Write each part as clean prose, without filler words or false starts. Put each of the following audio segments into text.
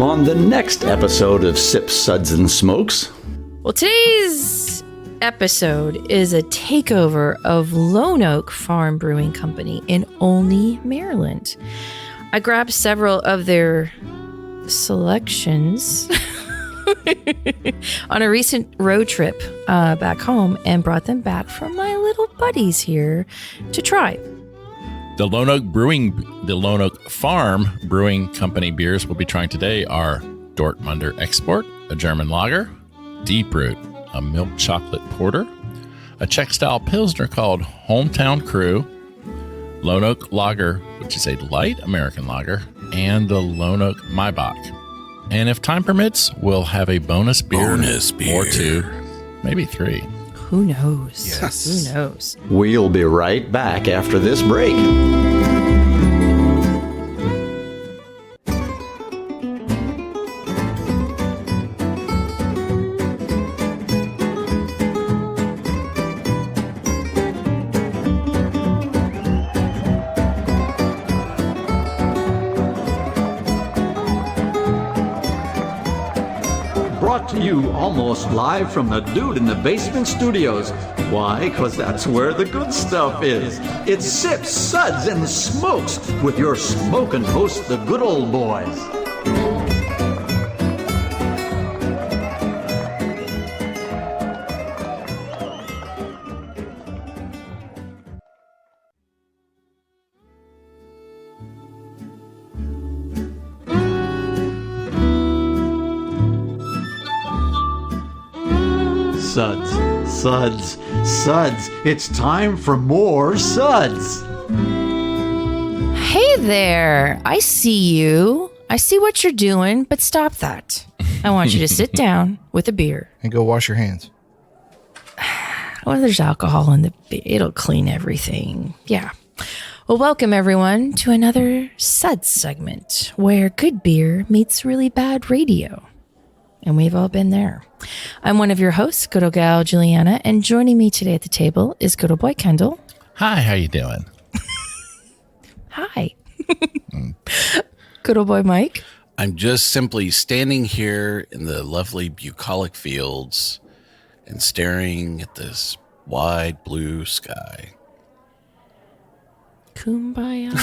on the next episode of Sips, Suds, and Smokes. Well, today's episode is a takeover of Lone Oak Farm Brewing Company in Olney, Maryland. I grabbed several of their selections on a recent road trip back home and brought them back for my little buddies here to try. The Lone Oak Farm Brewing Company beers we'll be trying today are Dortmunder Export, a German lager, Deep Root, a milk chocolate porter, a Czech-style Pilsner called Hometown Crew, Lone Oak Lager, which is a light American lager, and the Lone Oak Maibock. And if time permits, we'll have a bonus beer or two, maybe three. Who knows? Yes. Who knows? We'll be right back after this break. Brought to you almost live from the Dude in the Basement Studios. Why? Because that's where the good stuff is. It's Sips, Suds, and Smokes with your smoking host, the good old boys. Suds, Suds, Suds. It's time for more Suds. Hey there. I see you. I see what you're doing, but stop that. I want you to sit down with a beer. And go wash your hands. Well, there's alcohol in the beer. It'll clean everything. Yeah. Well, welcome everyone to another Suds segment where good beer meets really bad radio. And we've all been there. I'm one of your hosts, good old Gal Juliana, and joining me today at the table is good old Boy Kendall. Hi, how you doing? Hi. Good old boy Mike. I'm just simply standing here in the lovely bucolic fields and staring at this wide blue sky. Kumbaya.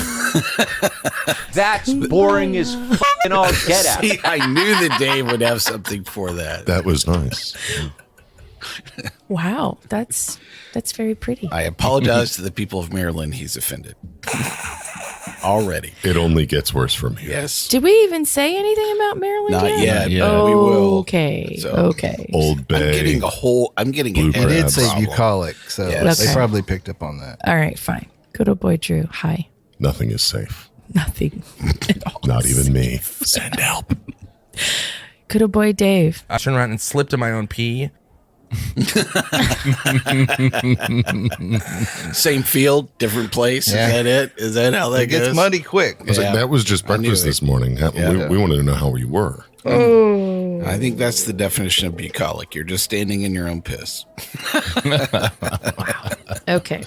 That's boring as f***ing all get out. See, I knew that Dave would have something for that. That was nice. Wow, that's very pretty. I apologize to the people of Maryland. He's offended. Already. It only gets worse from here. Yes. Did we even say anything about Maryland Not yet? yet. Yeah. But we will. Okay. So, okay. Old Bay. I'm getting Blue a It did crabs. say problem. bucolic, so Yes. they Okay. probably picked up on that. All right, fine. Good old boy Drew. Hi. Nothing is safe. Nothing. Not even me. Send help. Good old boy Dave. I turned around and slipped in my own pee. Same field, different place. Yeah. Is that it? Is that how that It gets goes? muddy quick. I was like, that was just I knew breakfast it. this morning. We wanted to know how you were. I think that's the definition of bucolic. You're just standing in your own piss. Okay.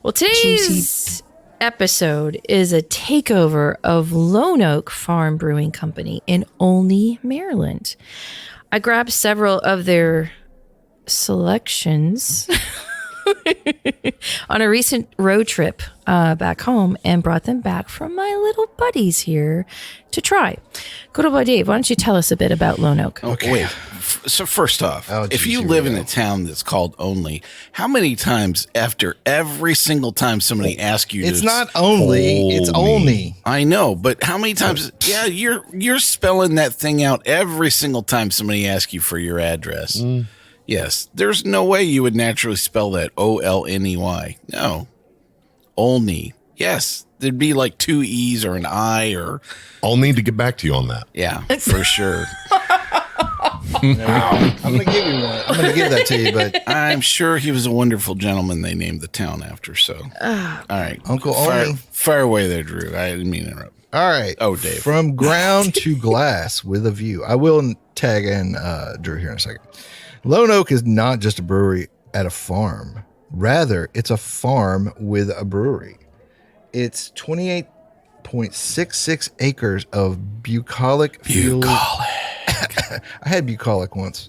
Well, today's episode is a takeover of Lone Oak Farm Brewing Company in Olney, Maryland. I grabbed several of their selections on a recent road trip back home and brought them back for my little buddies here to try. Good old boy Dave, why don't you tell us a bit about Lone Oak? Okay. Wait. So first off, Oh, if geez, you here live we in go. a town that's called Olney, how many times after every single time somebody asks you It's to not only, it's only. I know, but how many times you're spelling that thing out every single time somebody asks you for your address. Yes. There's no way you would naturally spell that Olney. No. Olney. Yes. There'd be like two E's or an I or I'll need to get back to you on that. yeah, for sure. I'm going to give you one. I'm going to give that to you, but I'm sure he was a wonderful gentleman they named the town after. So, all right. Uncle Olney. Fire away there, Drew. I didn't mean to interrupt. all right. Oh, Dave. From ground to glass with a view. I will tag in Drew here in a second. Lone Oak is not just a brewery at a farm. Rather, it's a farm with a brewery. It's 28 5.66 acres of bucolic field. I had bucolic once.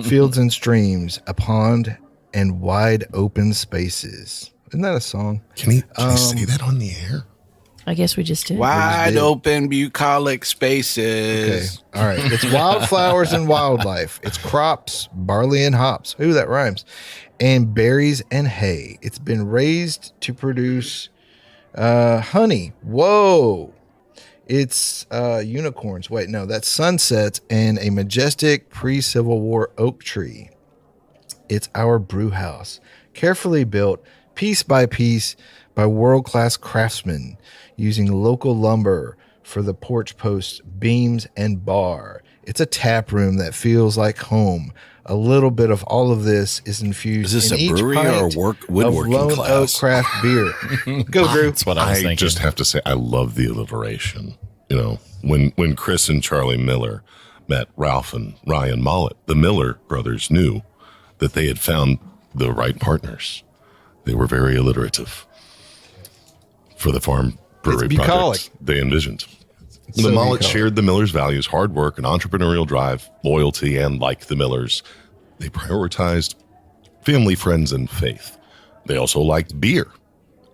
Fields and streams, a pond, and wide open spaces. Isn't that a song? Can he say that on the air? I guess we just did. Wide open bucolic spaces. Okay. All right. It's wildflowers and wildlife. It's crops, barley and hops. Ooh, that rhymes. And berries and hay. It's been raised to produce honey. Whoa. It's unicorns. Wait, no, that's sunsets and a majestic pre-Civil War oak tree. It's our brew house, carefully built piece by piece by world-class craftsmen using local lumber for the porch posts, beams, and bar. It's a tap room that feels like home. A little bit of all of this is infused. Is this in a each brewery pint or woodworking of Lone class? Oak craft beer. Go, Drew. That's what I was thinking. just have to say, I love the alliteration. You know, when Chris and Charlie Miller met Ralph and Ryan Mollett, the Miller brothers knew that they had found the right partners. They were very alliterative for the farm brewery It's bucolic. project they envisioned. So The Mollett bucolic. shared the Millers' values, hard work, and entrepreneurial drive, loyalty, and like the Millers, they prioritized family, friends, and faith. They also liked beer.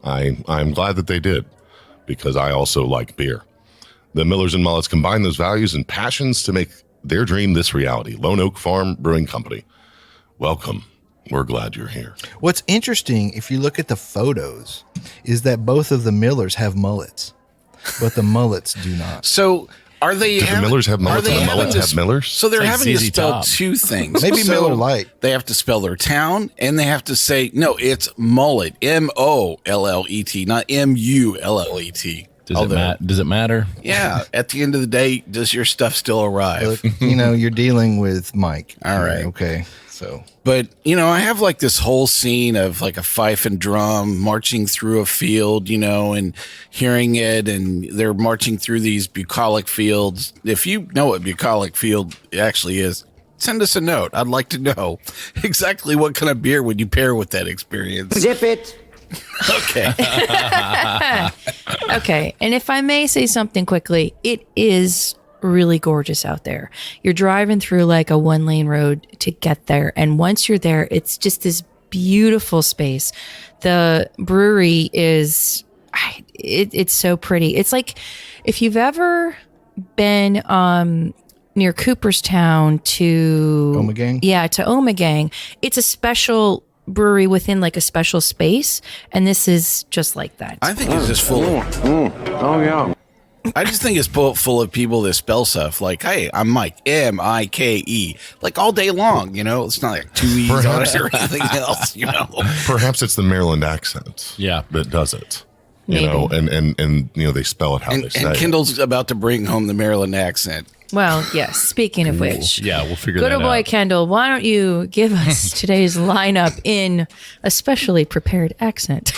I'm glad that they did, because I also like beer. The Millers and Molletts combined those values and passions to make their dream this reality. Lone Oak Farm Brewing Company. Welcome. We're glad you're here. What's interesting, if you look at the photos, is that both of the Millers have mullets, but the mullets do not. So are they? Do the Millers have mullets are they and the having Mollets to have Millers? So they're It's like having to ZZ spell Top. two things. Maybe So Miller Lite. They have to spell their town, and they have to say no. It's mullet, MOLLET, not MULLET. Does it matter? Yeah. At the end of the day, does your stuff still arrive? But, you're dealing with Mike. All right. Okay. So But, I have like this whole scene of like a fife and drum marching through a field, and hearing it, and they're marching through these bucolic fields. If you know what bucolic field actually is, send us a note. I'd like to know exactly what kind of beer would you pair with that experience. Zip it. Okay. Okay. And if I may say something quickly, it is really gorgeous out there. You're driving through like a 1-lane road to get there. And once you're there, it's just this beautiful space. The brewery is, it's so pretty. It's like if you've ever been near Cooperstown to Omegang? Yeah, to Omegang. It's a special brewery within like a special space, and this is just like that. I think it's just full of, Oh, yeah. I just think it's full of people that spell stuff like, hey, I'm Mike, M-I-K-E, like all day long, It's not like two E's on it or anything else, Perhaps it's the Maryland accent Yeah. that does it. Maybe. And they spell it how they say And it. Kendall's about to bring home the Maryland accent. Well, yes. Speaking of which, Yeah, we'll figure good that old boy out. Kendall, why don't you give us today's lineup in a specially prepared accent?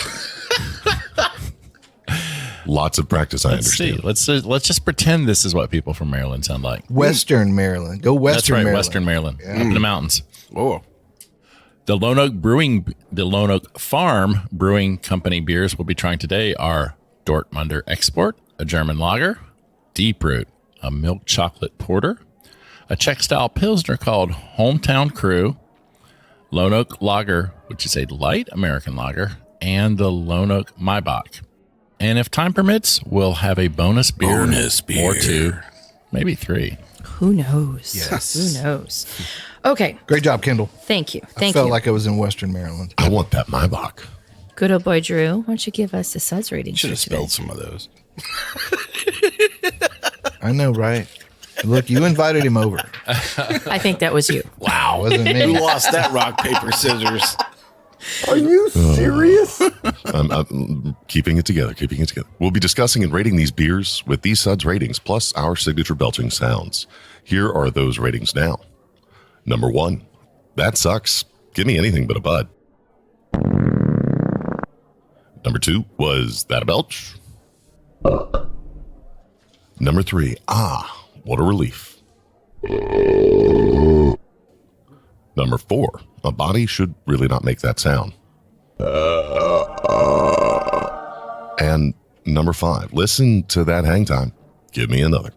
Lots of practice, I Let's see. understand. Let's just pretend this is what people from Maryland sound like. Western Maryland. Go That's Western right, Maryland. Western Maryland, up in the mountains. Oh, The Lone Oak Farm Brewing Company beers we'll be trying today are Dortmunder Export, a German lager, Deep Root, a milk chocolate porter, a Czech style Pilsner called Hometown Crew, Lone Oak Lager, which is a light American lager, and the Lone Oak Maibock. And if time permits, we'll have a bonus beer or two, maybe three. Who knows? Yes. Who knows? Okay. Great job, Kendall. Thank you. I Thank felt you. like I was in Western Maryland. I want that Maibock. Good old boy Drew, why don't you give us the suds rating? should have for today? spelled some of those. I know, right? Look, you invited him over. I think that was you. Wow. Wasn't Who me. lost that rock, paper, scissors? Are you serious? I'm keeping it together. We'll be discussing and rating these beers with these suds ratings, plus our signature belching sounds. Here are those ratings now. Number 1, that sucks. Give me anything but a bud. Number 2, was that a belch? Number 3, what a relief. Number 4, a body should really not make that sound. And number 5. Listen to that hang time. Give me another.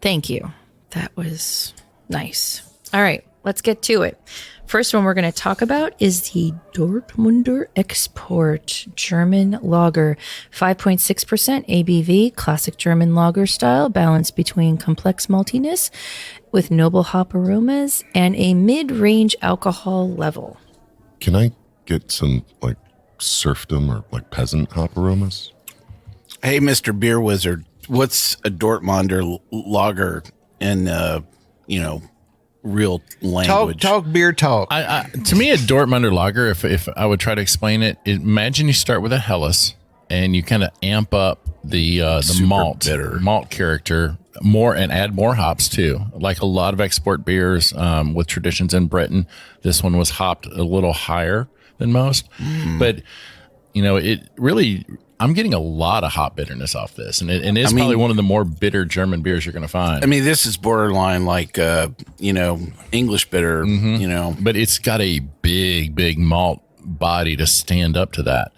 Thank you. That was nice. All right, let's get to it. First one we're going to talk about is the Dortmunder Export German Lager. 5.6% ABV, classic German lager style, balanced between complex maltiness with noble hop aromas and a mid-range alcohol level. Can I get some like serfdom or like peasant hop aromas? Hey, Mr. Beer Wizard, what's a Dortmunder lager in, real language? Talk beer talk. To me, a Dortmunder lager, if I would try to explain it, imagine you start with a Helles and you kind of amp up the malt character more and add more hops too. Like a lot of export beers with traditions in Britain, this one was hopped a little higher than most. But, it really... I'm getting a lot of hop bitterness off this, and it's probably one of the more bitter German beers you're going to find. I mean, this is borderline like, English bitter, But it's got a big malt body to stand up to that.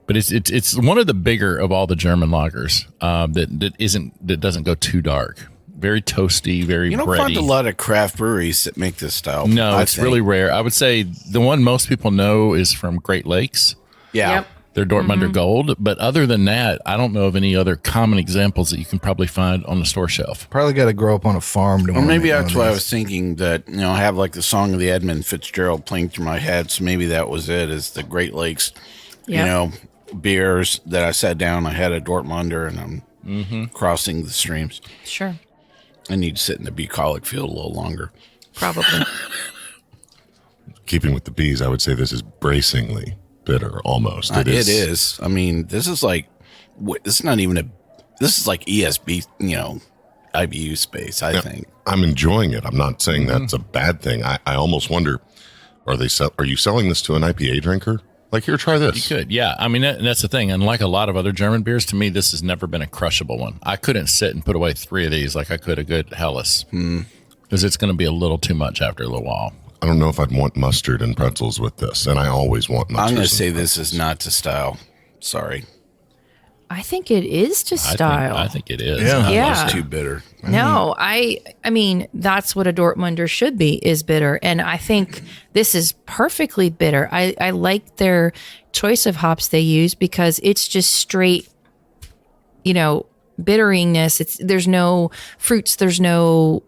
But it's one of the bigger of all the German lagers that doesn't go too dark. Very toasty, very bready. You don't find a lot of craft breweries that make this style. No, it's really rare. I would say the one most people know is from Great Lakes. Yeah. Yep. They're Dortmunder Gold, but other than that, I don't know of any other common examples that you can probably find on the store shelf. Probably got to grow up on a farm. Or maybe that's why I was thinking that, I have like the song of the Edmund Fitzgerald playing through my head. So maybe that was it, is the Great Lakes, beers that I sat down. I had a Dortmunder and I'm crossing the streams. Sure. I need to sit in the bucolic field a little longer. Probably. Keeping with the bees, I would say this is bracingly bitter almost. It is. I mean, this is like, this is like ESB, IBU space, I think. I'm enjoying it. I'm not saying that's a bad thing. I almost wonder, are you selling this to an IPA drinker? Like, here, try this. You could, yeah. I mean, that's the thing. Unlike a lot of other German beers, to me, this has never been a crushable one. I couldn't sit and put away 3 of these like I could a good Helles. Because it's going to be a little too much after a little while. I don't know if I'd want mustard and pretzels with this, and I always want mustard. I'm going to say this is not to style. Sorry. I think it is to style. I think it is. Yeah. It's too bitter. No, I mean, that's what a Dortmunder should be, is bitter. And I think this is perfectly bitter. I like their choice of hops they use because it's just straight, bitteriness. There's no fruits. There's no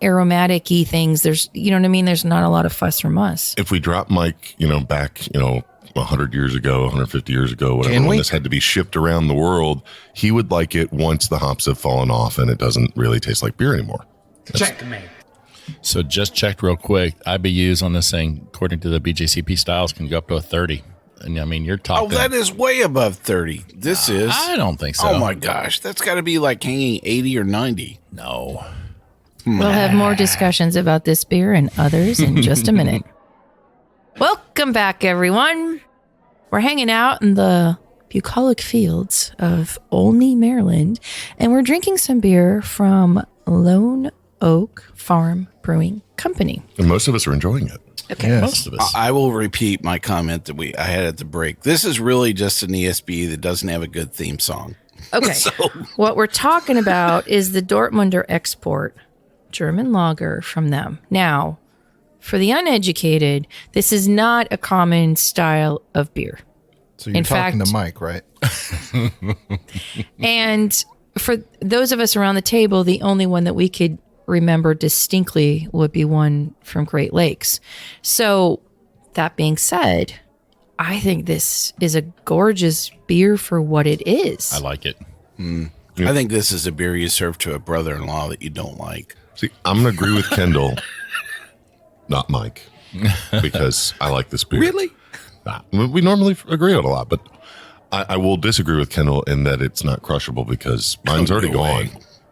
aromatic-y things. There's, you know what I mean? There's not a lot of fuss or muss. If we drop Mike, back, 100 years ago, 150 years ago, whatever, when this had to be shipped around the world, he would like it once the hops have fallen off and it doesn't really taste like beer anymore. Checkmate. So just checked real quick. IBUs on this thing, according to the BJCP styles, can go up to a 30. And I mean, you're talking. Oh, that is way above 30. This is. I don't think so. Oh my gosh. That's got to be like hanging 80 or 90. No. We'll have more discussions about this beer and others in just a minute. Welcome back, everyone. We're hanging out in the bucolic fields of Olney, Maryland, and we're drinking some beer from Lone Oak Farm Brewing Company. And most of us are enjoying it. Okay. Yes. Most of us. I will repeat my comment that I had at the break. This is really just an ESB that doesn't have a good theme song. Okay. What we're talking about is the Dortmunder Export German lager from them. Now, for the uneducated, this is not a common style of beer. So you're talking to Mike, right? And for those of us around the table, the only one that we could remember distinctly would be one from Great Lakes. So that being said, I think this is a gorgeous beer for what it is. I like it. I think this is a beer you serve to a brother-in-law that you don't like. See, I'm going to agree with Kendall, not Mike, because I like this beer. Really? We normally agree on a lot, but I will disagree with Kendall in that it's not crushable because mine's already gone.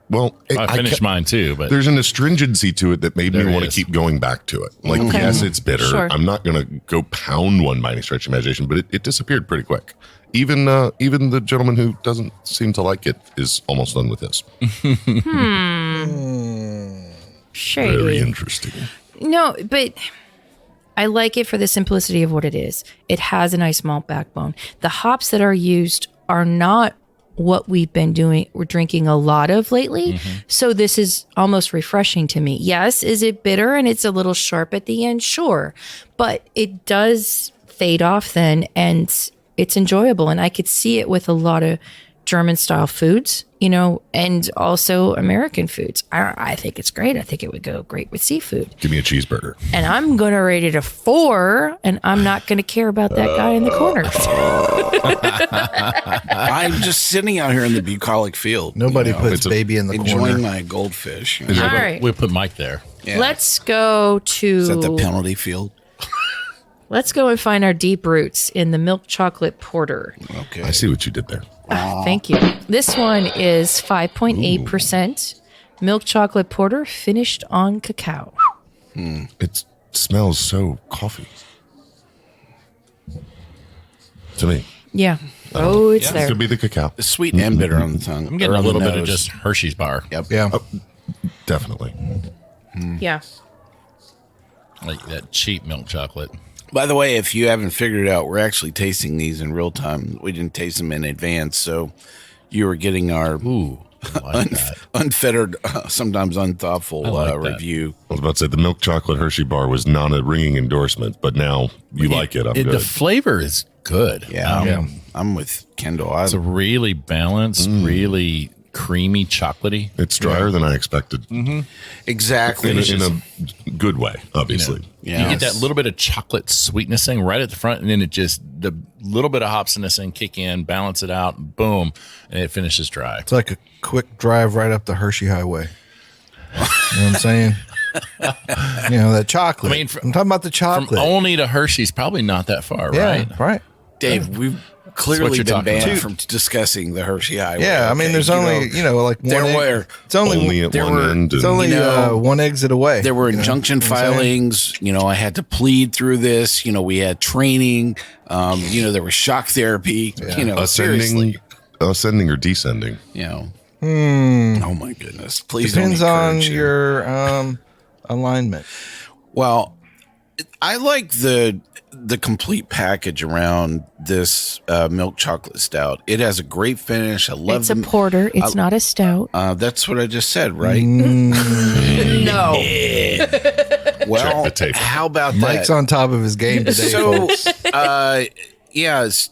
Well, I finished mine too, but there's an astringency to it that made me There want to is. keep going back to it. Like, yes, it's bitter. Sure. I'm not going to go pound one by any stretch of imagination, but it disappeared pretty quick. Even the gentleman who doesn't seem to like it is almost done with this. Shady. Very interesting. No, but I like it for the simplicity of what it is. It has a nice malt backbone. The hops that are used are not what we're drinking a lot of lately. So this is almost refreshing to me. Yes, is it bitter and it's a little sharp at the end? Sure. But it does fade off then, and it's enjoyable. And I could see it with a lot of German style foods, and also American foods. I think it's great. I think it would go great with seafood. Give me a cheeseburger. And I'm going to rate it a 4, and I'm not going to care about that guy in the corner. I'm just sitting out here in the bucolic field. Nobody puts baby in the enjoying corner. my goldfish. All right. We'll put Mike there. Yeah. Let's go to... Is that the penalty field? Let's go and find our deep roots in the milk chocolate porter. Okay. I see what you did there. Thank you. This one is 5.8% milk chocolate porter finished on cacao. It smells so coffee to me. Yeah. Oh, it's It there. could be the cacao. It's sweet and bitter on the tongue. I'm getting or a on the little bit of nose. just Hershey's bar. Yep. Yeah. Definitely. Yeah. Like that cheap milk chocolate. By the way, if you haven't figured it out, we're actually tasting these in real time. We didn't taste them in advance, so you were getting our Ooh, I like that. unfettered, sometimes unthoughtful I like that. review. I was about to say the milk chocolate Hershey bar was not a ringing endorsement, but now you like it. I'm good. The flavor is good. Yeah, I'm with Kendall. It's really balanced, really creamy, chocolatey. It's drier than I expected. Exactly. In a good way, obviously. Yeah. You get that little bit of chocolate sweetness thing right at the front, and then the little bit of hopsiness thing kick in, balance it out, boom, and it finishes dry. It's like a quick drive right up the Hershey Highway. You know what I'm saying? That chocolate. I mean, I'm talking about the From chocolate. Olney to Hershey's, probably not that far, right? Right. Dave, we've what clearly you're been talking banned about. from discussing the Hershey Highway. Yeah, I mean, okay? there's only like one. there egg- were It's only at there one were- end. It's and- only one exit away. there were injunction filings. I had to plead through this. We had training. There was shock therapy. Seriously. ascending or descending. Oh my goodness! Please Depends don't on encourage it. your alignment. Well, I like the complete package around this milk chocolate stout. It has a great finish. I love It's a porter. It's not a stout. That's what I just said, right? No. Well, Check the tape. how about Mike's that? on top of his game today, So, folks. yes,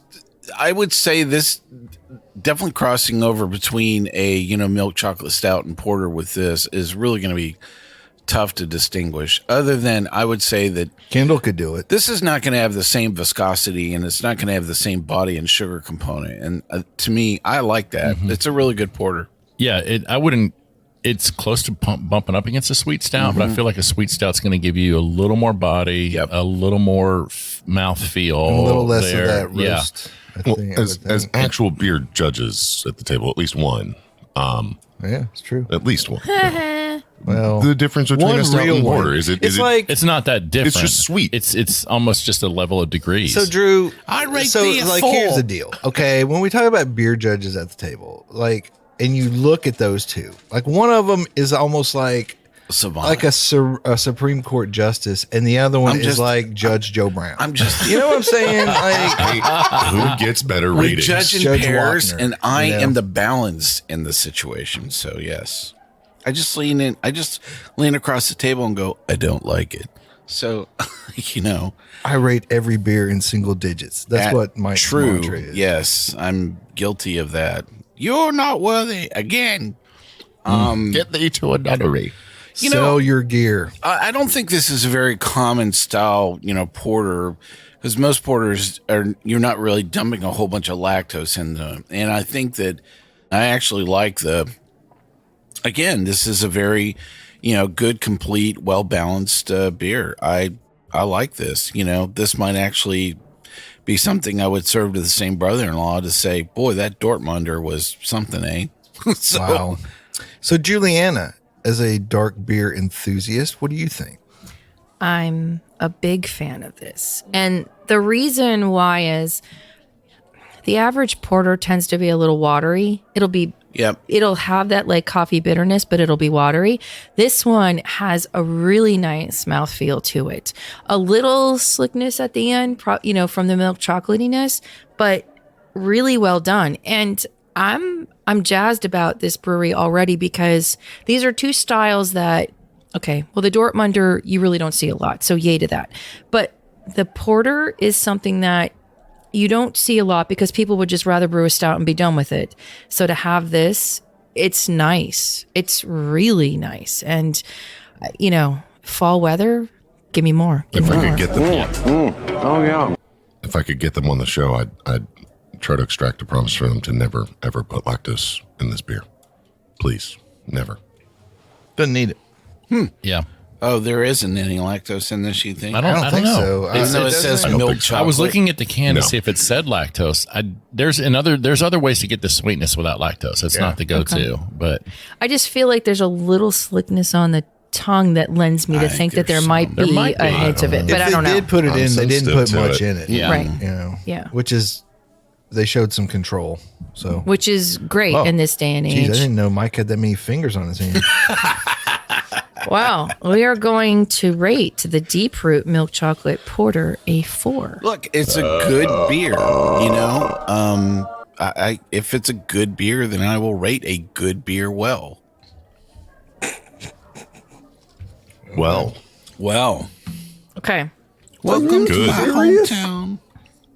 I would say this definitely crossing over between a milk chocolate stout and porter with this is really going to be tough to distinguish. Other than I would say that Kendall could do it. this is not going to have the same viscosity and it's not going to have the same body and sugar component. And to me, I like that. It's a really good porter. Yeah, I wouldn't. It's close to bumping up against a sweet stout, but I feel like a sweet stout's going to give you a little more body, a little more mouth feel, A little less there. of that Yeah. roast. I Well, think, I as would think. actual beer judges at the table, at least one. Yeah, it's true. At least one. Well, The difference between one a stout real and porter one. is it? It's Is it like It's not that different. It's just sweet. It's almost just a level of degrees. so, Drew. I rate so thee a like four. here's the deal. Okay, when we talk about beer judges at the table, and you look at those two, one of them is almost like Savant. a Supreme Court justice, and the other one I'm is just- like Judge Joe Brown. I'm just you know what I'm saying? who gets better we ratings? judge in Judge pairs, Wapner, and I you know? am the balance in the situation. So yes, I just lean in. I just lean across the table and go, I don't like it. So I rate every beer in single digits. That's what my true. mantra is. Yes, I'm guilty of that. You're not worthy again. Get thee to another rate. Sell your gear. I don't think this is a very common style, porter, because most porters you're not really dumping a whole bunch of lactose in them. And I think that I actually like this is a very, good, complete, well-balanced beer. I like this. This might actually be something I would serve to the same brother-in-law to say, boy, that Dortmunder was something, eh? So, Wow. So, Juliana, as a dark beer enthusiast, what do you think? I'm a big fan of this. And the reason why is the average porter tends to be a little watery. It'll be Yep. It'll have that like coffee bitterness, but it'll be watery. This one has a really nice mouthfeel to it. A little slickness at the end, from the milk chocolatiness, but really well done. And I'm jazzed about this brewery already because these are two styles that, okay, well, the Dortmunder, you really don't see a lot. So yay to that. But the porter is something that you don't see a lot because people would just rather brew a stout and be done with it. So to have this, it's nice. It's really nice. And, fall weather, give me more. If I could get them, Oh, yeah. if I could get them on the show, I'd try to extract a promise for them to never ever put lactose in this beer. Please, never. Doesn't need it. Yeah. Oh, there isn't any lactose in this, you think? I don't think so. Even though it says I don't milk think so. chocolate. I was looking at the can No. to see if it said lactose. There's other ways to get the sweetness without lactose. It's not the go-to, but I just feel like there's a little slickness on the tongue that lends me to think that there might There be might a be. hint of it, but I If don't they know. did put it I'm in, they didn't put sensitive to much it. in it. Yeah. Right. Yeah. Which is, they showed some control. So, Which is great Oh, in this day and geez, I age. didn't know Mike had that many fingers on his hand. Wow. We are going to rate the Deep Root Milk Chocolate Porter a 4. Look, it's a good beer, I if it's a good beer, then I will rate a good beer well. Well, Okay. Welcome Good. to my hometown.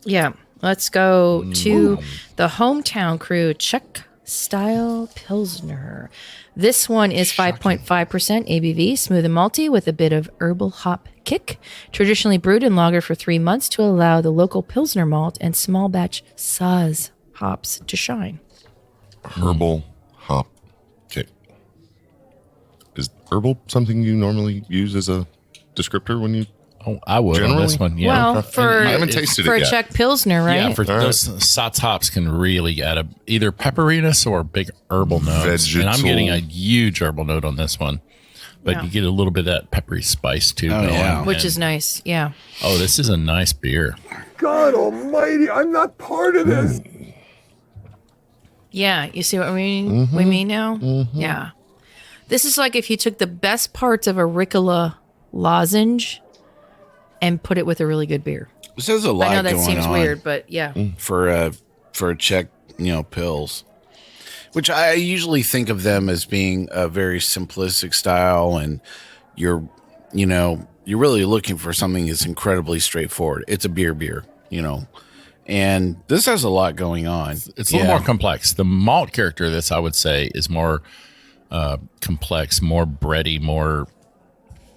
Yeah. Let's go to the hometown crew Czech style Pilsner. This one is 5.5% ABV, smooth and malty with a bit of herbal hop kick. Traditionally brewed and lagered for 3 months to allow the local Pilsner malt and small batch Saz hops to shine. herbal hop kick. Is herbal something you normally use as a descriptor when you? I would on this Generally? one. Yeah. Well, for, I haven't tasted for it a yet. Czech Pilsner, right? Yeah, for All right. those Sots hops can really add either pepperiness or big herbal notes. And I'm getting a huge herbal note on this one. But Yeah. you get a little bit of that peppery spice too. Oh, going. yeah. Which And- is nice. Yeah. Oh, this is a nice beer. God almighty, I'm not part of this. Yeah. You see what we mean now? Yeah. This is like if you took the best parts of a Ricola lozenge and put it with a really good beer. This has a lot I know that going seems on weird, but yeah. for a Czech, pills, which I usually think of them as being a very simplistic style, and you're really looking for something that's incredibly straightforward. It's a beer, and this has a lot going on. It's a little more complex. The malt character of this, I would say, is more complex, more bready, more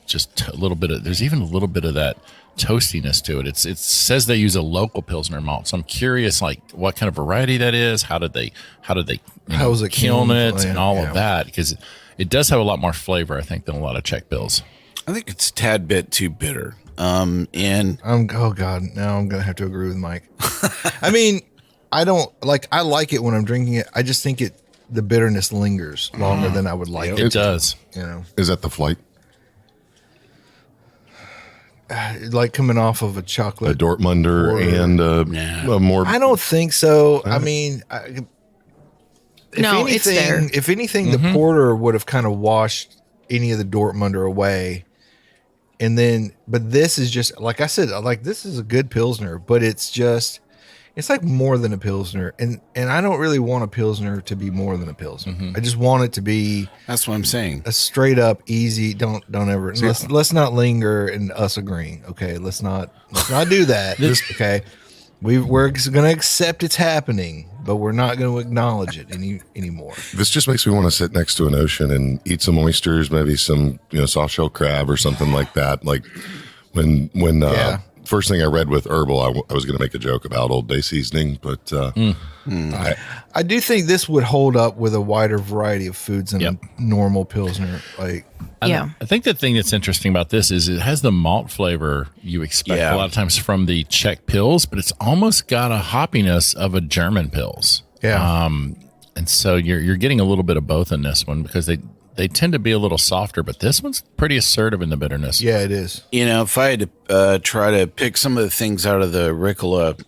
just a little bit of, there's even a little bit of that toastiness to it. It says they use a local Pilsner malt. So I'm curious, like what kind of variety that is. How did they How was it kiln kilned? it Oh, yeah, and all yeah. of that? Because it does have a lot more flavor, I think, than a lot of Czech Pils. I think it's a tad bit too bitter. And Oh God, now I'm gonna have to agree with Mike. I mean, I like it when I'm drinking it. I just think the bitterness lingers longer than I would like It it. does. Is that the flight? Like coming off of a A chocolate. Dortmunder and a more. I don't think so. I mean, No, it's there. If anything, the porter would have kind of washed any of the Dortmunder away. And then, but this is just, like I said, like this is a good Pilsner, but it's like more than a Pilsner. And I don't really want a Pilsner to be more than a Pilsner. I just want it to be that's what I'm saying. a straight up easy. Don't ever, let's not linger in us agreeing. Okay. Let's not do that. Okay. We're going to accept it's happening, but we're not going to acknowledge it anymore. This just makes me want to sit next to an ocean and eat some oysters, maybe some soft shell crab or something like that. Like when first thing I read with herbal, I was going to make a joke about Old Bay seasoning, but I do think this would hold up with a wider variety of foods than Yep. a normal Pilsner. Like, Yeah. I think the thing that's interesting about this is it has the malt flavor you expect Yeah. a lot of times from the Czech Pils, but it's almost got a hoppiness of a German Pils. yeah. And so you're getting a little bit of both in this one because they tend to be a little softer, but this one's pretty assertive in the bitterness. Yeah, it is. If I had to try to pick some of the things out of the Ricola,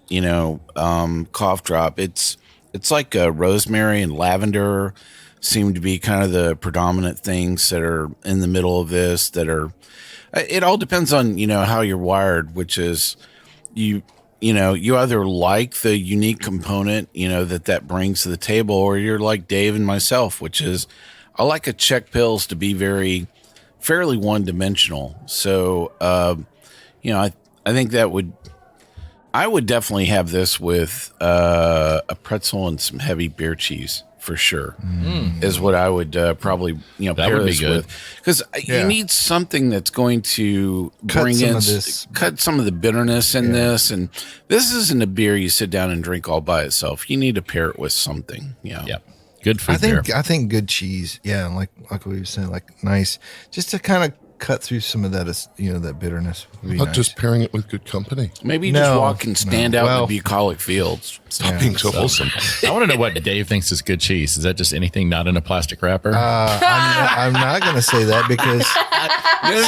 cough drop, it's It's like rosemary and lavender seem to be kind of the predominant things that are in the middle of this. It all depends on how you're wired, which is you either like the unique component that brings to the table, or you're like Dave and myself, which is I like a Czech Pils to be fairly one-dimensional. So I think I would definitely have this with a pretzel and some heavy beer cheese for sure. Is what I would probably pair would be this good. with, because you need something that's going to cut some of the bitterness in this. And this isn't a beer you sit down and drink all by itself. You need to pair it with something. Yep. Good food beer. I think good cheese. Yeah, like we were saying, like nice, just to kind of cut through some of that, that bitterness. Would be Not nice. just pairing it with good company. Maybe you just walk and stand out in the bucolic fields. Stop being so wholesome. I want to know what Dave thinks is good cheese. Is that just anything not in a plastic wrapper? I'm not going to say that because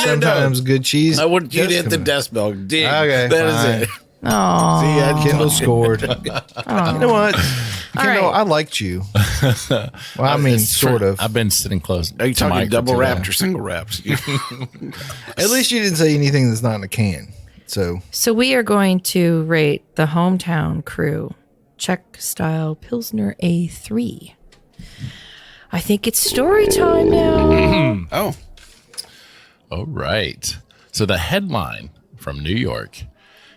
sometimes good cheese. I want you to hit the decibel. Dig. That is it. Oh, See, Kendall scored. You know what? Kendall, I liked you. Well, I mean, sort of. I've been sitting close. Are you to talking Mike double for too wrapped long. or single wrapped? At least you didn't say anything that's not in a can. So we are going to rate the hometown crew Czech style Pilsner A3. I think it's story time now. Oh, All right. So the headline from New York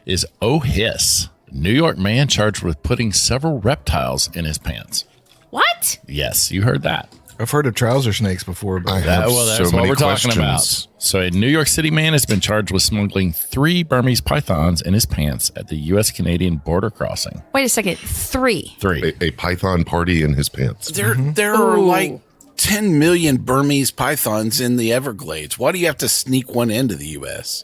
is "Oh Hiss, New York man charged with putting several reptiles in his pants." What? Yes, you heard that. I've heard of trouser snakes before, but That's so what many we're talking about. questions. So a New York City man has been charged with smuggling 3 Burmese pythons in his pants at the U.S.-Canadian border crossing. Wait a second. 3. 3. A python party in his pants. there are like 10 million Burmese pythons in the Everglades. Why do you have to sneak one into the U.S.?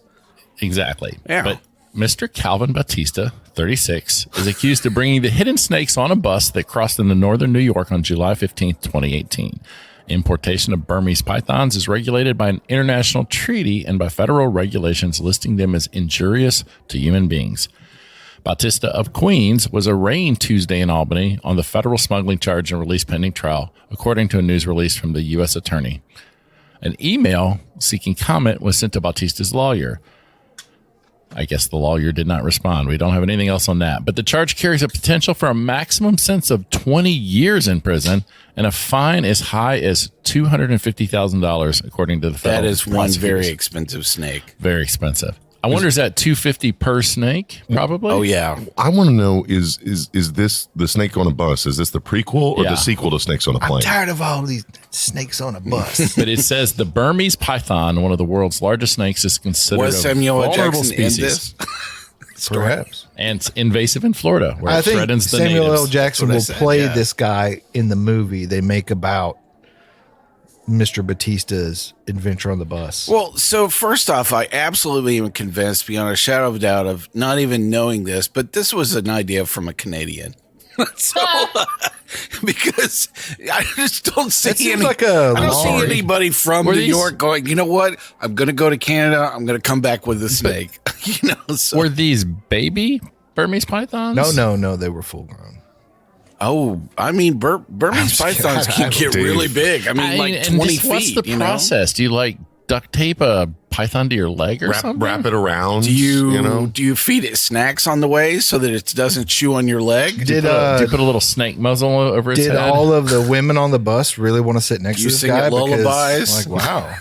Exactly. Yeah. But Mr. Calvin Batista, 36, is accused of bringing the hidden snakes on a bus that crossed into northern New York on July 15th, 2018. Importation of Burmese pythons is regulated by an international treaty and by federal regulations listing them as injurious to human beings. Batista of Queens was arraigned Tuesday in Albany on the federal smuggling charge and released pending trial, according to a news release from the U.S. Attorney. An email seeking comment was sent to Batista's lawyer. I guess the lawyer did not respond. We don't have anything else on that. But the charge carries a potential for a maximum sentence of 20 years in prison and a fine as high as $250,000, according to the federal That is one prosecutors. very expensive snake. Very expensive. I wonder, is that $250 per snake? Probably. Oh, yeah. I want to know, is this the Snake on a Bus? Is this the prequel or Yeah. the sequel to Snakes on a I'm Plane? tired of all these snakes on a bus. But it says the Burmese python, one of the world's largest snakes, is considered Was a Samuel L. vulnerable Jackson in species this? Perhaps. and it's invasive in Florida, where I it think threatens the Samuel natives. L. Jackson That's will what I said, play yeah. this guy in the movie they make about Mr. Batista's adventure on the bus. Well, so first off, I absolutely am convinced beyond a shadow of a doubt of not even knowing this, but this was an idea from a Canadian. So, because I just don't see That seems any, like a I don't see lorry. anybody from Were New these- York going, you know what? I'm going to go to Canada. I'm going to come back with a snake. So, Were these baby Burmese pythons? No, they were full grown. oh, I mean, Burmese pythons can get Dave. really big. I mean, like and 20 just feet. What's the you know? process? Do you like duct tape a python to your leg or something? Wrap it around. Do know? do you feed it snacks on the way so that it doesn't chew on your leg? Did Do you put a little snake muzzle over its did head? all of the women on the bus really want to sit next You to this sing guy? it lullabies? Because, like, wow,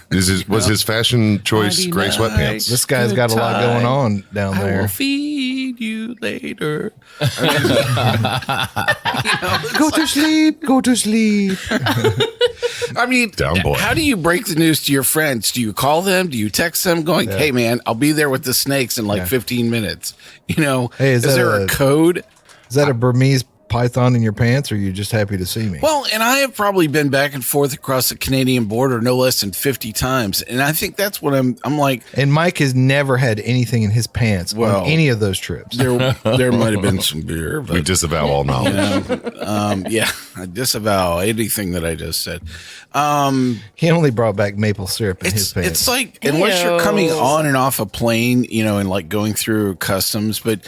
Was his fashion choice gray sweatpants? this guy's got a lot going on down I will there. feed you later. Go to sleep. Go to sleep. I mean, Down boy. how do you break the news to your friends? Do you call them? Do you text them going, hey, man, I'll be there with the snakes in like 15 minutes? You know, Hey, is is that there a a- code? Is that a Burmese python in your pants, or are you just happy to see me? Well, and I have probably been back and forth across the Canadian border no less than 50 times. And I think that's what I'm like, And Mike has never had anything in his pants Well, on any of those trips. there might have been some beer, We but disavow all knowledge. yeah, I disavow anything that I just said. He only brought back maple syrup in his pants. It's like, unless you're coming on and off a plane, you know, and like going through customs, but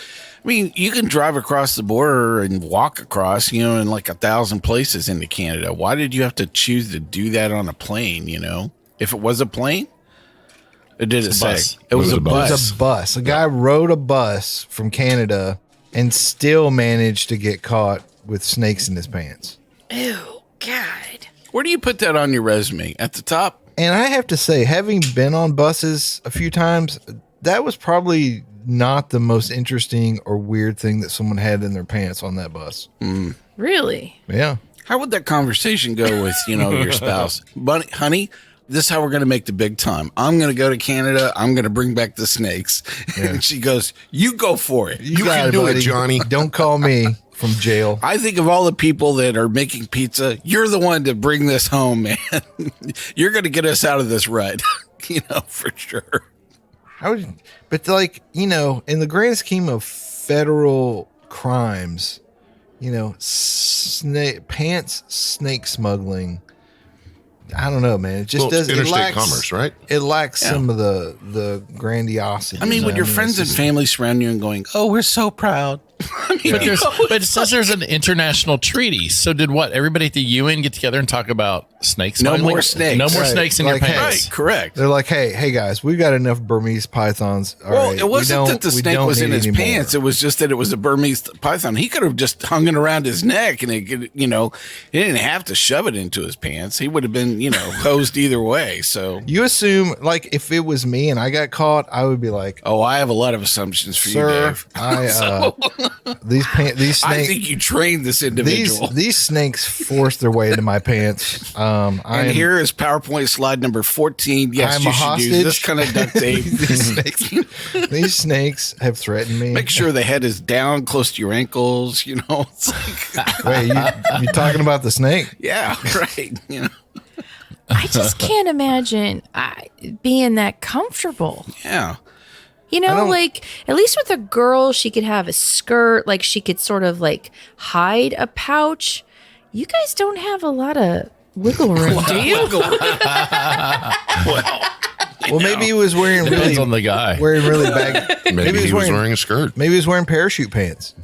I I mean, you can drive across the border and walk across, in like 1,000 places into Canada. Why did you have to choose to do that on a plane, If it was a plane? It did it say? Bus. It was a It bus. was a bus. A guy rode a bus from Canada and still managed to get caught with snakes in his pants. Ew, God. Where do you put that on your resume? At the top? And I have to say, having been on buses a few times, that was probably not the most interesting or weird thing that someone had in their pants on that bus. Really? Yeah. How would that conversation go with, your spouse? But, honey, this is how we're going to make the big time. I'm going to go to Canada. I'm going to bring back the snakes. Yeah. And she goes, you go for it. You can do it, Johnny. Don't call me from jail. I think of all the people that are making pizza, you're the one to bring this home, man. You're going to get us out of this rut, for sure. But in the grand scheme of federal crimes, snake smuggling, I don't know, man. It just doesn't. Interstate commerce, right? It lacks some of the grandiosity. I mean, when your friends and family surround you and going, "Oh, we're so proud." But it says there's an international treaty. So did what? Everybody at the UN get together and talk about snake No smuggling? more snakes. No more Right. snakes in your Like, hey, pants. Right, correct. They're like, hey guys, we've got enough Burmese pythons. All Well, right, it wasn't that the we snake don't was in need his any more. pants. It was just that it was a Burmese python. He could have just hung it around his neck and he could, he didn't have to shove it into his pants. He would have been, hosed either way. So, You assume, if it was me and I got caught, I would be like, oh, I have a lot of assumptions for you, sir, Dave. these snakes. I think you trained this individual. These snakes forced their way into my pants. And here is PowerPoint slide number 14. Yes, I'm you a should hostage. use this kind of duct tape. these snakes have threatened me. Make sure the head is down close to your ankles. It's like, Wait, you talking about the snake? yeah, right. I just can't imagine being that comfortable. Yeah. At least with a girl, she could have a skirt, she could sort of hide a pouch. You guys don't have a lot of wiggle room, do you? Well, maybe he was wearing Depends on the guy. bag. Maybe he was wearing a skirt. Maybe he was wearing parachute pants.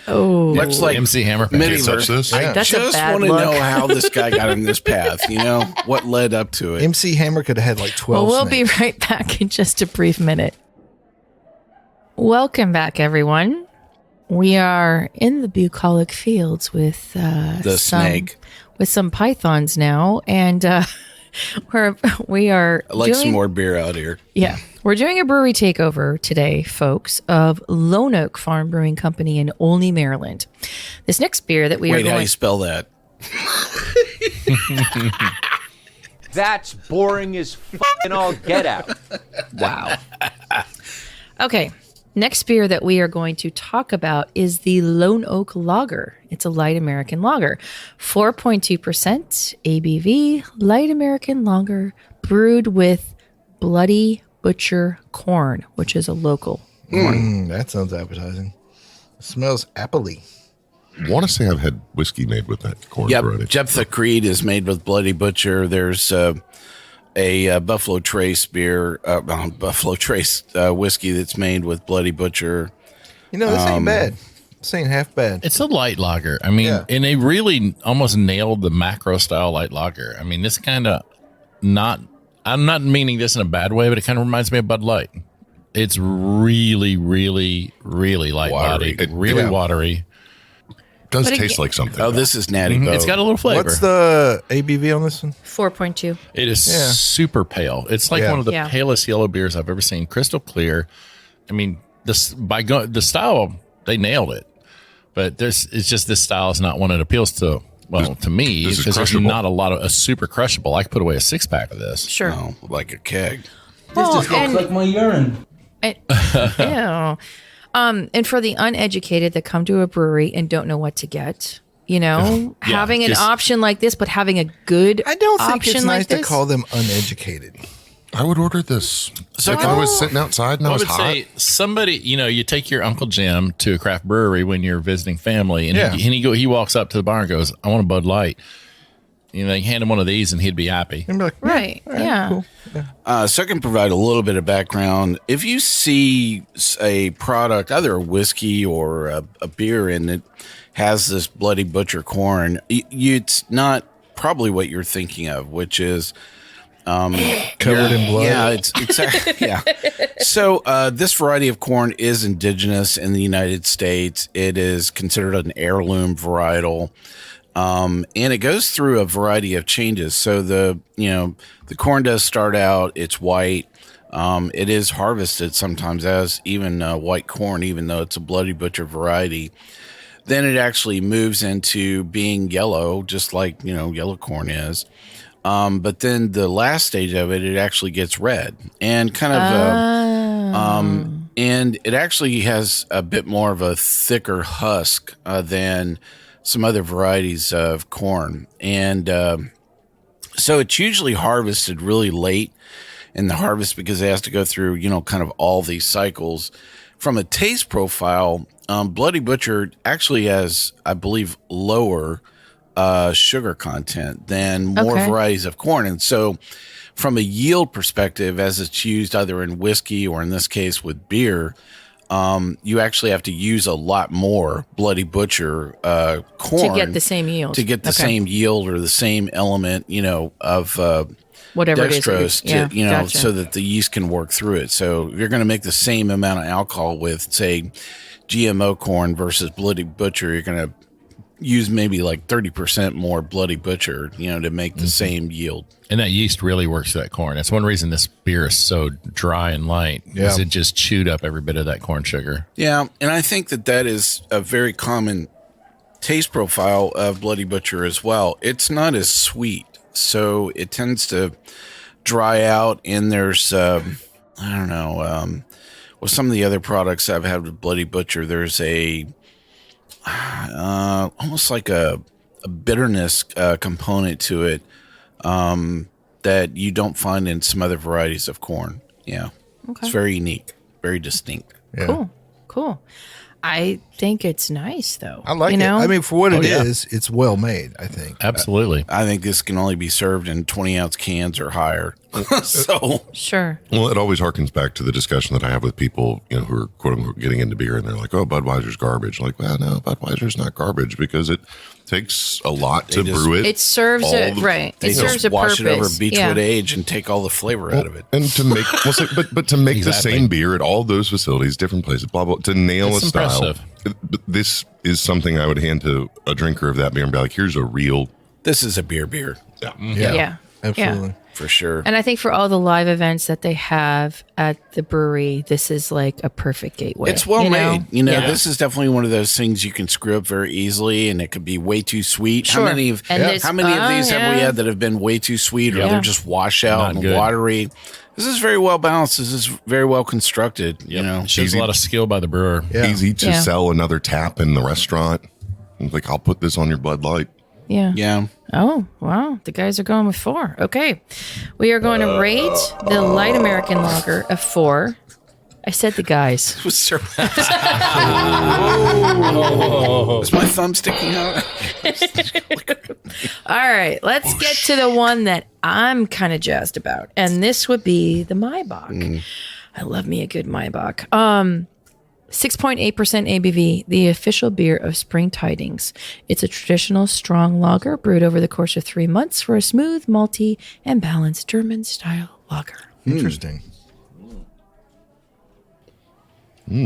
Oh, Much like MC Hammer Can't Miniverse. touch this. Yeah. that's a Just bad want to look. know how this guy got in this path, what led up to it. MC Hammer could have had 12 Well, we'll snakes. be right back in just a brief minute. Welcome back, everyone. We are in the bucolic fields with snake. with some pythons now, and we are I like doing, some more beer out here. Yeah, we're doing a brewery takeover today, folks, of Lone Oak Farm Brewing Company in Olney, Maryland. This next beer that we are Wait, how going you spell that? That's boring as fucking all get out. Wow. Okay. Next beer that we are going to talk about is the Lone Oak Lager. It's a light American lager. 4.2% ABV, light American lager, brewed with Bloody Butcher corn, which is a local corn. That sounds appetizing. It smells appley. I want to say I've had whiskey made with that corn Yep. already. Jephthah Creed is made with Bloody Butcher. There's a Buffalo Trace beer, Buffalo Trace whiskey that's made with Bloody Butcher. This ain't bad. This ain't half bad. It's a light lager. I mean, Yeah. and they really almost nailed the macro style light lager. I mean, this kind of I'm not meaning this in a bad way, but it kind of reminds me of Bud Light. It's really, really, really light Watery. bodied, really Yeah. watery. It does But taste again- like something. Oh, this is Natty Boh. It's got a little flavor. What's the ABV on this one? 4.2. It is Yeah. super pale. It's like Yeah. one of the Yeah. palest yellow beers I've ever seen. Crystal clear. I mean, the style, they nailed it. But it's just this style is not one that appeals to, to me, this is because there's crushable. not a lot of a super crushable. I could put away a 6-pack of this. Sure. Oh, like a keg. Well, and, like my urine. ew. And for the uneducated that come to a brewery and don't know what to get, having an just- option like this, but having a good I don't think option it's nice like to this, call them uneducated. I would order this. So if I was sitting outside and I I was would hot. say somebody, you take your Uncle Jim to a craft brewery when you're visiting family, and Yeah. he walks up to the bar and goes, "I want a Bud Light." hand him one of these and he'd be happy. And be like, Right. all right, Yeah. cool. So I can provide a little bit of background. If you see a product, either a whiskey or a beer, and it has this Bloody Butcher corn, it's not probably what you're thinking of, which is Covered in blood. Yeah, it's yeah. So this variety of corn is indigenous in the United States. It is considered an heirloom varietal. And it goes through a variety of changes. So the corn does start out, it's white. It is harvested sometimes as even white corn, even though it's a Bloody Butcher variety. Then it actually moves into being yellow, just like, yellow corn is. But then the last stage of it, it actually gets red and kind of, and it actually has a bit more of a thicker husk than some other varieties of corn. And so it's usually harvested really late in the harvest because it has to go through, kind of all these cycles. From a taste profile, Bloody Butcher actually has, I believe, lower sugar content than more varieties of corn. And so from a yield perspective, as it's used either in whiskey or in this case with beer, you actually have to use a lot more Bloody Butcher corn To get the same yield. To get the same yield or the same element, of Whatever dextrose, it is. Gotcha. so that the yeast can work through it. So you're going to make the same amount of alcohol with, say, GMO corn versus Bloody Butcher. You're going to use maybe like 30% more Bloody Butcher, to make the same yield. And that yeast really works that corn. That's one reason this beer is so dry and light, because it just chewed up every bit of that corn sugar. Yeah, and I think that is a very common taste profile of Bloody Butcher as well. It's not as sweet, so it tends to dry out, and there's, with some of the other products I've had with Bloody Butcher, there's almost like a bitterness component to it that you don't find in some other varieties of corn. Yeah. Okay. It's very unique, very distinct. Yeah. Cool. I think it's nice, though. I like it. I mean, for what it is, it's well made, I think. Absolutely. I think this can only be served in 20-ounce cans or higher. So Sure. Well, it always harkens back to the discussion that I have with people, who are quote unquote getting into beer, and they're like, "Oh, Budweiser's garbage." Like, well, no, Budweiser's not garbage because it takes a lot to brew it. It serves right. They It serves just a wash purpose. it over Beechwood age and take all the flavor out of it. And to make, but to make the Exactly. same beer at all those facilities, different places, blah blah, to nail It's a style. impressive. This is something I would hand to a drinker of that beer and be like, "Here's a real." This is a beer. Yeah. Absolutely. For sure. And I think for all the live events that they have at the brewery, this is like a perfect gateway. It's well made. Yeah. This is definitely one of those things you can screw up very easily, and it could be way too sweet. Sure. How many of these have we had that have been way too sweet, or they're just wash out Not and good. watery? This is very well balanced. This is very well constructed. It shows a lot of skill by the brewer. Yeah. Easy to sell another tap in the restaurant. Like, I'll put this on your Bud Light. Yeah. Yeah. Oh, wow. The guys are going with 4. Okay. We are going to rate the light American lager a 4. I said the guys. Is my thumb sticking out? All right. Let's get to the one that I'm kind of jazzed about. And this would be the Maibock. I love me a good Maibock. 6.8% ABV, the official beer of Spring Tidings. It's a traditional strong lager brewed over the course of 3 months for a smooth, malty, and balanced German-style lager. Interesting.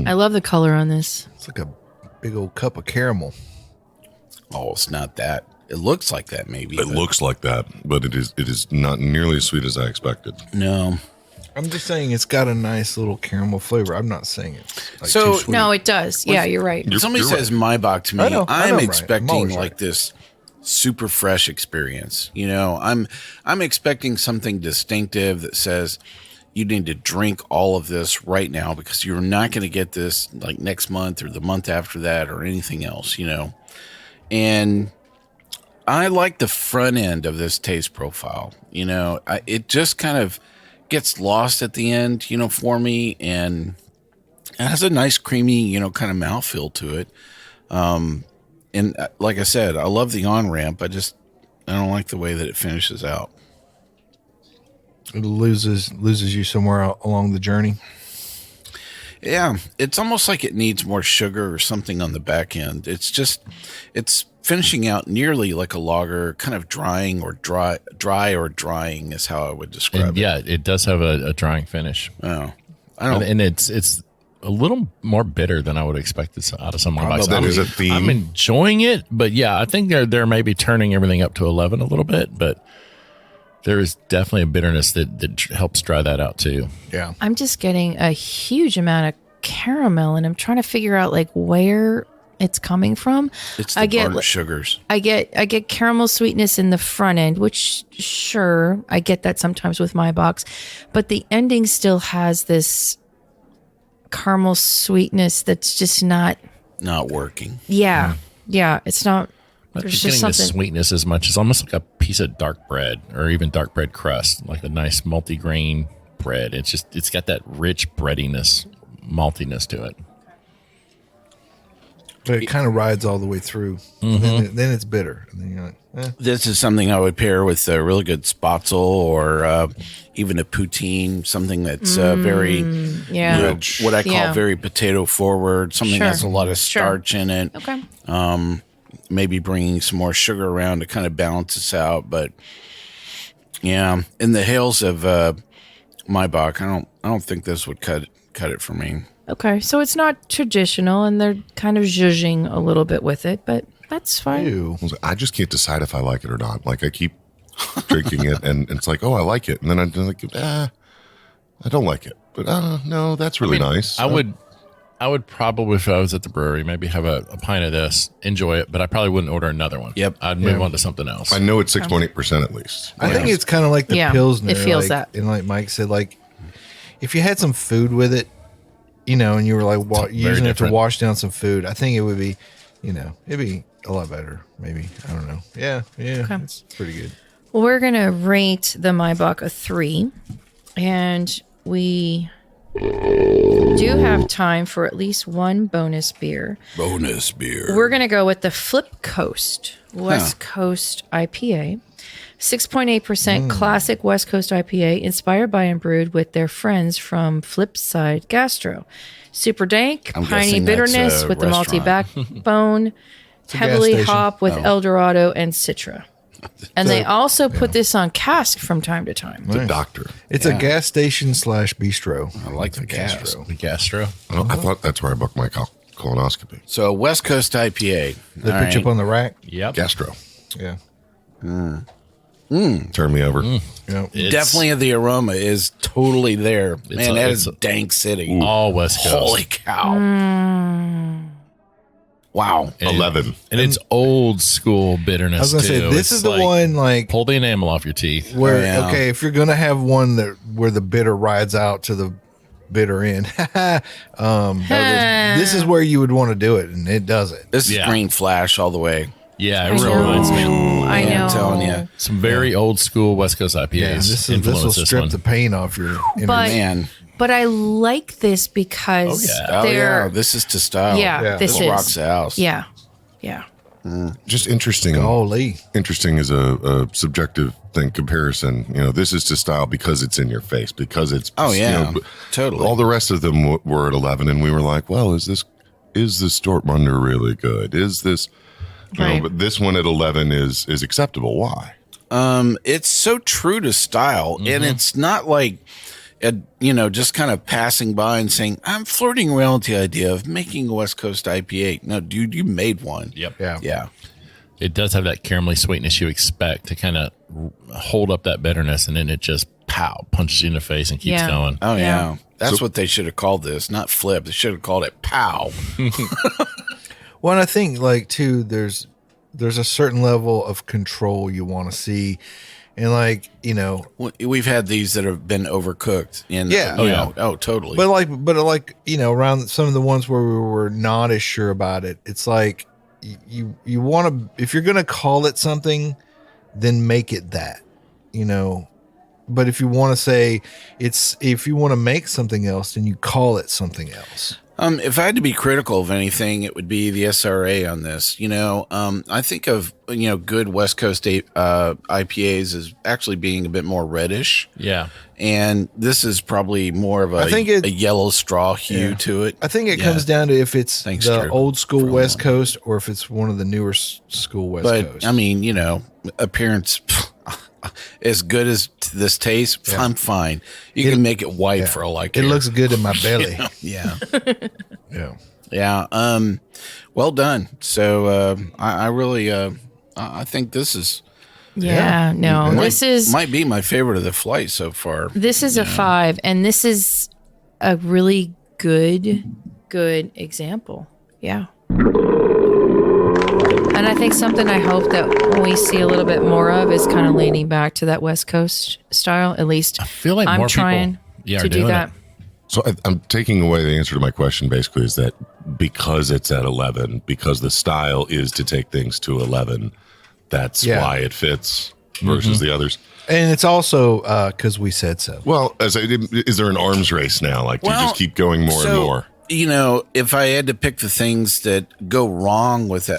I love the color on this. It's like a big old cup of caramel. Oh, it's not that. It looks like that, maybe. It looks like that, but it is not nearly as sweet as I expected. No. I'm just saying it's got a nice little caramel flavor. I'm not saying it's like So- too sweet. No, it does. Yeah, you're right. If somebody you're says Maibock to me, I know, I'm Brian. I'm expecting always like right. this super fresh experience. I'm expecting something distinctive that says you need to drink all of this right now because you're not going to get this like next month or the month after that or anything else, And I like the front end of this taste profile. It just kind of gets lost at the end, for me, and it has a nice creamy, kind of mouthfeel to it. And like I said, I love the on ramp. I I don't like the way that it finishes out. It loses you somewhere along the journey. Yeah, it's almost like it needs more sugar or something on the back end. It's finishing out nearly like a lager, kind of dry or drying is how I would describe And it. yeah, it does have a drying finish. Oh, I don't. And it's a little more bitter than I would expect this out of someone like That is a theme. I'm enjoying it, but yeah, I think they're maybe turning everything up to 11 a little bit, but there is definitely a bitterness that helps dry that out too. Yeah. I'm just getting a huge amount of caramel, and I'm trying to figure out like where it's coming from. It's the burnt sugars. I get caramel sweetness in the front end, which sure, I get that sometimes with Maibock, but the ending still has this caramel sweetness that's just not working. Yeah. It's not. Not There's just just getting the something. sweetness as much as almost like a piece of dark bread or even dark bread crust, like a nice multi-grain bread. It's got that rich breadiness, maltiness to it. But it kind of rides all the way through. Then it's bitter. And then you're like, This is something I would pair with a really good spatzel or even a poutine, something that's very, Yeah. what I call Yeah. very potato forward, something that has a lot of starch in it. Okay. Maybe bringing some more sugar around to kind of balance this out. But yeah, in the hails of Maibock, I don't think this would cut it for me. Okay. So it's not traditional, and they're kind of zhuzhing a little bit with it, but that's fine. ew. I just can't decide if I like it or not. Like I keep drinking it, and it's like, oh, I like it, and then I'm like, I don't like it. But no, that's really nice. I would probably, if I was at the brewery, maybe have a pint of this, enjoy it, but I probably wouldn't order another one. Yep. I'd move on to something else. I know it's 6.8% at least. I think it's kind of like the Yeah, Pilsner. it feels like, that. And like Mike said, like if you had some food with it, and you were like using it to different. wash down some food, I think it would be, it'd be a lot better. Maybe. I don't know. Yeah. It's pretty good. Well, we're going to rate the Maibock a 3, and we do have time for at least one bonus beer. Bonus beer. We're going to go with the Flip Coast West Coast IPA. 6.8% classic West Coast IPA inspired by and brewed with their friends from Flipside Gastro. Super dank, I'm piney guessing that's bitterness a with the malty restaurant. backbone, a heavily gas station. hop with El Dorado and Citra. And they also put this on cask from time to time. The doctor. It's a gas station / bistro. I like the gastro. The gastro. I thought that's where I booked my colonoscopy. So West Coast IPA. They put you up on the rack. Yep. Gastro. Yeah. Turn me over. Yeah. Definitely the aroma is totally there. Man, that is dank city. All West Coast. Holy cow. Wow. 11. And it's old school bitterness. I was gonna say too. this It's is the like, one like pull the enamel off your teeth. where Yeah. okay, if you're gonna have one where the bitter rides out to the bitter end, this is where you would want to do it, and it does it. This is Yeah. green flash all the way. Yeah, it I really reminds me of I know. I'm telling you. some very old school West Coast IPAs. Yeah, this will influence this strip one. the paint off your. But Man. but I like this because Oh, they're yeah. This is to style. Yeah, this is. rocks the house. yeah. Just interesting. Holy. Interesting is a subjective thing comparison. This is to style because it's in your face, because it's. Oh, yeah. Totally. All the rest of them were at 11, and we were like, well, is this Dortmunder really good? Is this. Right. But this one at 11 is acceptable. Why? It's so true to style, and it's not like, just kind of passing by and saying, I'm flirting around with the idea of making a West Coast IPA. No, dude, you made one. Yep. Yeah. It does have that caramelly sweetness you expect to kind of hold up that bitterness, and then it just punches you in the face and keeps Yeah. going. Oh, Yeah. yeah. That's what they should have called this, not flip. They should have called it pow. Well, and I think like too, there's a certain level of control you want to see, and like We've had these that have been overcooked. And, Yeah. Oh, totally. but like around some of the ones where we were not as sure about it, it's like you want to, if you're gonna call it something, then make it that, But if you want to say if you want to make something else, then you call it something else. If I had to be critical of anything, it would be the SRA on this. I think of good West Coast IPAs as actually being a bit more reddish. Yeah, and this is probably more of a yellow straw hue to it. I think it comes down to if it's the Drew, old school West Coast or if it's one of the newer school West Coast. But I mean, appearance. As good as this tastes, I'm fine. You can make it white for all I care. It looks good in my belly. Yeah. Yeah. Well done. So I really, I think this is. This might be my favorite of the flight so far. This is a 5, and this is a really good example. Yeah. And I think something I hope that we see a little bit more of is kind of leaning back to that West Coast style. At least I feel like I'm more trying people to do that. So I'm taking away the answer to my question. Basically, is that because it's at 11, because the style is to take things to 11, that's why it fits versus the others. And it's also because we said so. Well, is there an arms race now? Like, do you just keep going more and more? If I had to pick the things that go wrong with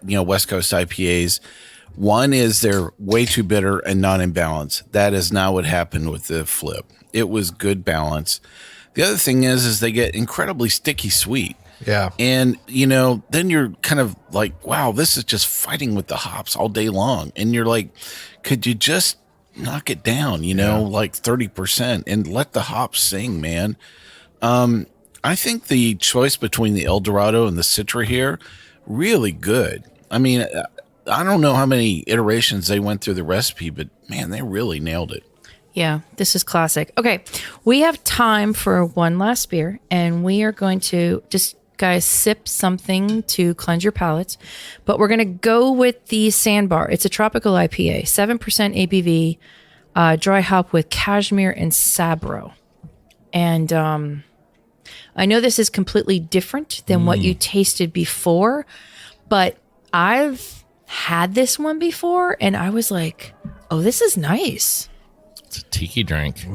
West Coast IPAs, one is they're way too bitter and not in balance. That is not what happened with the Flip. It was good balance. The other thing is they get incredibly sticky sweet. Yeah. And, then you're kind of like, wow, this is just fighting with the hops all day long. And you're like, could you just knock it down, like 30% and let the hops sing, man? I think the choice between the El Dorado and the Citra here, really good. I mean, I don't know how many iterations they went through the recipe, but man, they really nailed it. Yeah, this is classic. Okay, we have time for one last beer, and we are going to just, guys, sip something to cleanse your palates. But we're going to go with the Sandbar. It's a tropical IPA, 7% ABV, dry hop with Cashmere and Sabro. And I know this is completely different than what you tasted before, but I've had this one before, and I was like, oh, this is nice. It's a tiki drink. A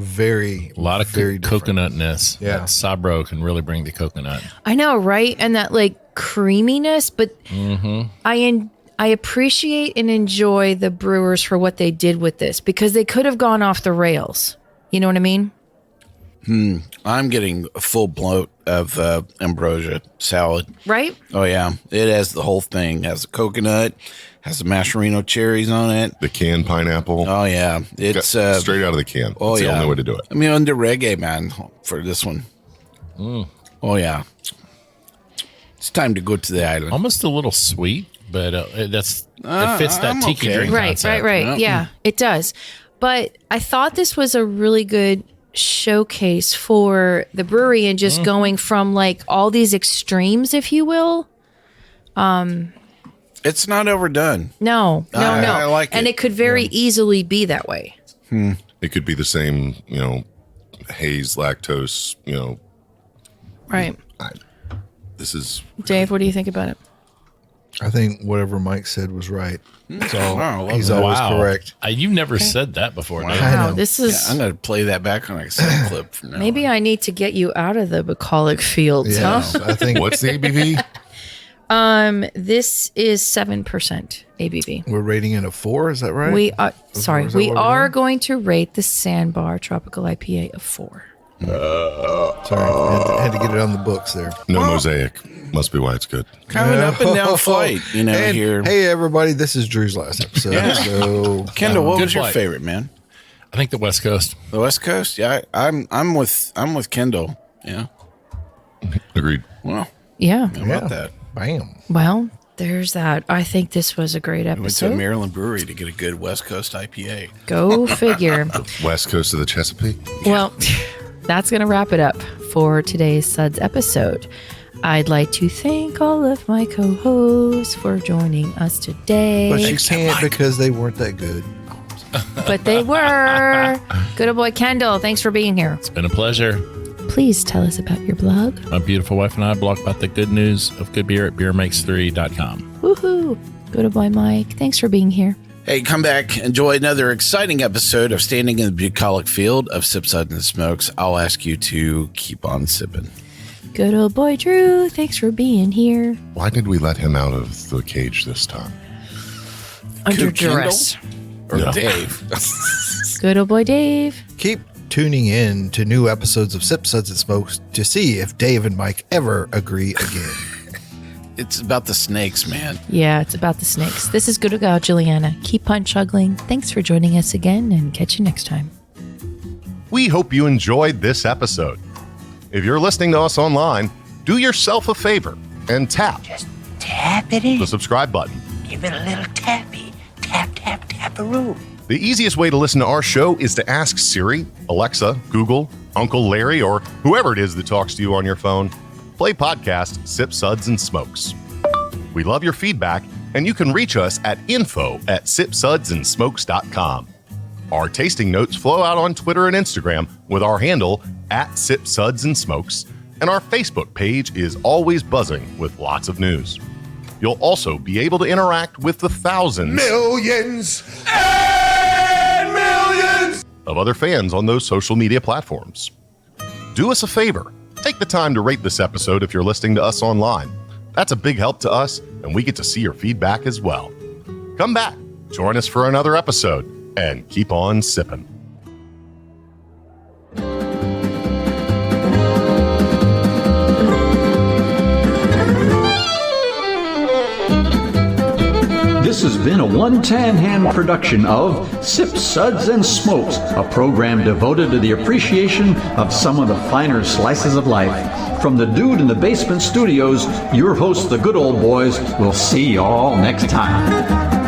lot of coconutness. Yeah. That Sabro can really bring the coconut. I know, right? And that like creaminess, but I appreciate and enjoy the brewers for what they did with this, because they could have gone off the rails. You know what I mean? I'm getting a full bloat of ambrosia salad. Right? Oh, yeah. It has the whole thing. It has the coconut, has the mascherino cherries on it. The canned pineapple. Oh, yeah. It's straight out of the can. Oh, That's yeah. the only way to do it. I mean, under reggae, man, for this one. Oh, yeah. It's time to go to the island. Almost a little sweet, but it fits that I'm tiki okay. drink concept. Right. Yeah, it does. But I thought this was a really good showcase for the brewery and just going from like all these extremes, if you will. It's not overdone. No. I like it. And it could very easily be that way. It could be the same, haze, lactose, Right. This is Dave, what do you think about it? I think whatever Mike said was right. That's all. Wow, He's always correct. You've never said that before, Dave. I Wow, know. this is I'm going to play that back on a sound clip from now maybe on. I need to get you out of the bucolic fields, Yes, I think what's the ABV? This is 7% ABV. we're rating it a 4. Is that right? We are is that what we're are doing? going to rate the Sandbar Tropical IPA a 4. Sorry, had to get it on the books there. No mosaic. Must be why it's good. Kind of an up and down flight, And, here. Hey, everybody, this is Drew's last episode. Yeah. So, Kendall, what Good was your flight. favorite, man? I think the West Coast. The West Coast? Yeah, I'm with Kendall. Yeah. Agreed. Well, Yeah. how about that? bam. Well, there's that. I think this was a great I went to a episode. Maryland brewery to get a good West Coast IPA. Go figure. West coast of the Chesapeake. Well, that's going to wrap it up for today's Suds episode. I'd like to thank all of my co-hosts for joining us today. But you can't because they weren't that good. But they were. Good old boy Kendall, thanks for being here. It's been a pleasure. Please tell us about your blog. My beautiful wife and I blog about the good news of good beer at beermakes3.com. Woohoo. Good old boy Mike, thanks for being here. Hey, come back. Enjoy another exciting episode of Standing in the Bucolic Field of Sip Suds and Smokes. I'll ask you to keep on sipping. Good old boy Drew, thanks for being here. Why did we let him out of the cage this time? Under Who, Kendall? duress. Or Yeah. Dave. Good old boy Dave. Keep tuning in to new episodes of Sip, Suds, and Smokes to see if Dave and Mike ever agree again. It's about the snakes, man. Yeah, it's about the snakes. This is Good old Gal Juliana. Keep on chuggling. Thanks for joining us again, and catch you next time. We hope you enjoyed this episode. If you're listening to us online, do yourself a favor and tap Tap it in. the subscribe button. Give it a little tappy. Tap, tap, tap-a-roo. The easiest way to listen to our show is to ask Siri, Alexa, Google, Uncle Larry, or whoever it is that talks to you on your phone, play podcast Sip, Suds, and Smokes. We love your feedback, and you can reach us at info@sipsudsandsmokes.com. Our tasting notes flow out on Twitter and Instagram with our handle @SipSudsAndSmokes, and our Facebook page is always buzzing with lots of news. You'll also be able to interact with the thousands Millions and millions. of other fans on those social media platforms. Do us a favor. Take the time to rate this episode if you're listening to us online. That's a big help to us, and we get to see your feedback as well. Come back, join us for another episode, and keep on sipping. This has been a One Tan Hand production of Sip, Suds, and Smokes, a program devoted to the appreciation of some of the finer slices of life. From the Dude in the Basement Studios, your hosts, the Good Old Boys, will see you all next time.